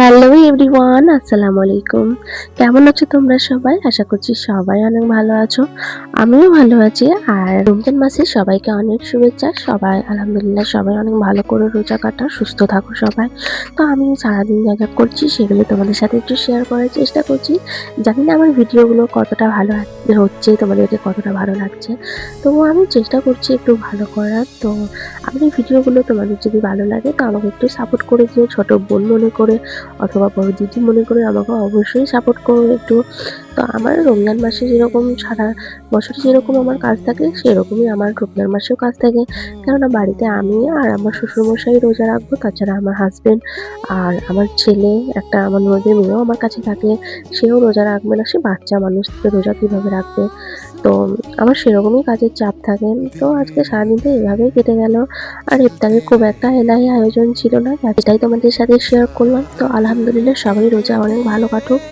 Hello everyone, আসসালামু আলাইকুম। কেমন আছো তোমরা সবাই? আশা করছি সবাই অনেক ভালো আছো। আমিও ভালো আছি। আর রমজান মাসে সবাইকে অনেক শুভেচ্ছা। সবাই আলহামদুলিল্লাহ সবাই অনেক ভালো করে রোজা কাটাও, সুস্থ থাকো সবাই। তো আমি সারাদিন যা যা করছি সেগুলো তোমাদের সাথে একটু শেয়ার করার চেষ্টা করছি। জানি না আমার ভিডিওগুলো কতটা ভালো হচ্ছে, তোমাদেরকে কতটা ভালো লাগছে। তবুও আমি চেষ্টা করছি একটু ভালো করার। তো আমার এই ভিডিওগুলো তোমাদের যদি ভালো লাগে তো আমাকে একটু সাপোর্ট করে দিও, ছোট বোন মনে করে অথবা বড় দিদি মনে করে আমাকে অবশ্যই সাপোর্ট করো একটু। তো আমার রমজান মাসে যেরকম সারা বছরে যেরকম আমার কাজ থাকে সেরকমই আমার রমজান মাসেও কাজ থাকে। কেননা বাড়িতে আমি আর আমার শ্বশুরমশাই রোজা রাখবো, তাছাড়া আমার হাজবেন্ড আর আমার ছেলে, একটা আমার ননদের মেয়েও আমার কাছে থাকে, সেও রোজা রাখবে না। সে বাচ্চা মানুষ, তো রোজা কীভাবে রাখবে? তো আমার সেরকমই কাজের চাপ থাকে। তো আজকে সারাদিনটা এভাবেই কেটে গেল। আর ইফতারের খুব একটা এলাহি আয়োজন ছিল না, এটাই তোমাদের সাথে শেয়ার করলাম। তো আলহামদুলিল্লাহ সবাই রোজা অনেক ভালো কাটুক।